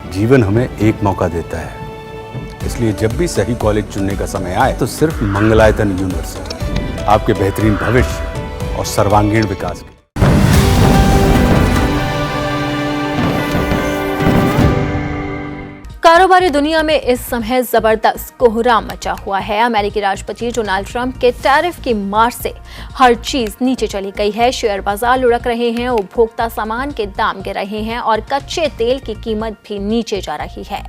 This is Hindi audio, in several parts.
जीवन हमें एक मौका देता है, इसलिए जब भी सही कॉलेज चुनने का समय आए तो सिर्फ मंगलायतन यूनिवर्सिटी आपके बेहतरीन भविष्य और सर्वांगीण विकास के कारोबारी दुनिया में इस समय जबरदस्त कोहराम मचा हुआ है। अमेरिकी राष्ट्रपति डोनाल्ड ट्रंप के टैरिफ की मार से हर चीज नीचे चली गई है। शेयर बाजार लुढ़क रहे हैं, उपभोक्ता सामान के दाम गिर रहे हैं और कच्चे तेल की कीमत भी नीचे जा रही है।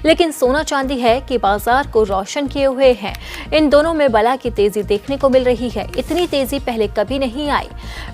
लेकिन सोना चांदी है कि बाजार को रोशन किए हुए हैं। इन दोनों में बला की तेजी देखने को मिल रही है। इतनी तेजी पहले कभी नहीं आई।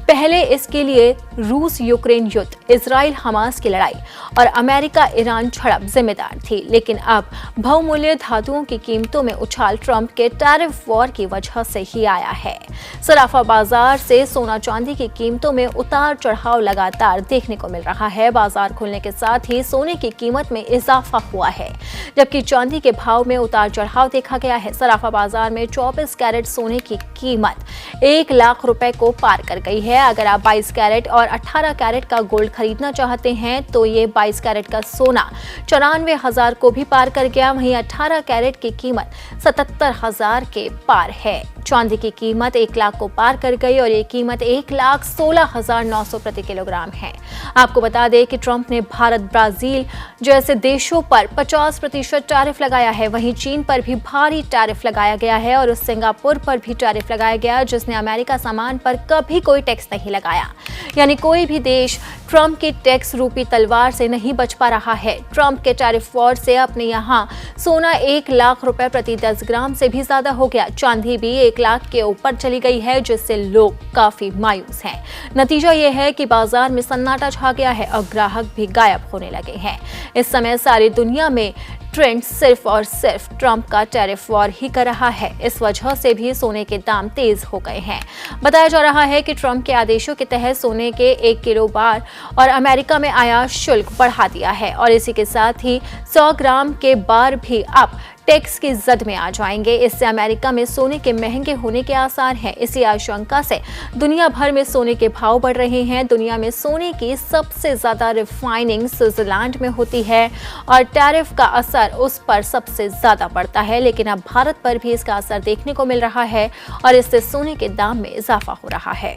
पहले इसके लिए रूस यूक्रेन युद्ध, इजराइल हमास की लड़ाई और अमेरिका ईरान झड़प जिम्मेदार थी। लेकिन अब बहुमूल्य धातुओं की कीमतों में उछाल ट्रंप के टैरिफ वॉर की वजह से ही आया है। सराफा बाजार से सोना चांदी की कीमतों में उतार चढ़ाव लगातार देखने को मिल रहा है। बाजार खुलने के साथ ही सोने की कीमत में इजाफा हुआ है, जबकि चांदी के भाव में उतार चढ़ाव देखा गया है। सराफा बाजार में 24 कैरेट सोने की कीमत 1 लाख रुपए को पार कर गई है। अगर आप 22 कैरेट और 18 कैरेट का गोल्ड खरीदना चाहते हैं तो ये 22 कैरेट का सोना 94,000 को भी पार कर गया। वहीं 18 कैरेट की कीमत 77,000 के पार है। चांदी की कीमत 1 लाख को पार कर गई और ये कीमत 1,16,900 प्रति किलोग्राम है। आपको बता दें कि ट्रंप ने भारत, ब्राजील जैसे देशों पर 50% टैरिफ लगाया है। वहीं चीन पर भी भारी टैरिफ लगाया गया है और सिंगापुर पर भी टैरिफ लगाया गया, जिसने अमेरिका सामान पर कभी कोई टैक्स नहीं लगाया। यानी कोई भी देश ट्रंप की टैक्स रूपी तलवार से नहीं बच पा रहा है। ट्रंप के टैरिफ वॉर से अपने यहाँ सोना 1 लाख रुपए प्रति 10 ग्राम से भी ज्यादा हो गया। चांदी भी 1 लाख के ऊपर चली गई है, जिससे लोग काफी मायूस हैं। नतीजा यह है कि बाजार में सन्नाटा छा गया है और ग्राहक भी गायब होने लगे हैं। इस समय सारी दुनिया में ट्रेंड सिर्फ और सिर्फ ट्रंप का टैरिफ वॉर ही कर रहा है। इस वजह से भी सोने के दाम तेज हो गए हैं। बताया जा रहा है कि ट्रंप के आदेशों के तहत सोने के 1 किलो बार और अमेरिका में आयात शुल्क बढ़ा दिया है और इसी के साथ ही 100 ग्राम के बार भी अब टैक्स की जद में आ जाएंगे। इससे अमेरिका में सोने के महंगे होने के आसार हैं। इसी आशंका से दुनिया भर में सोने के भाव बढ़ रहे हैं। दुनिया में सोने की सबसे ज्यादा रिफाइनिंग स्विट्जरलैंड में होती है और टैरिफ का असर उस पर सबसे ज्यादा पड़ता है। लेकिन अब भारत पर भी इसका असर देखने को मिल रहा है और इससे सोने के दाम में इजाफा हो रहा है।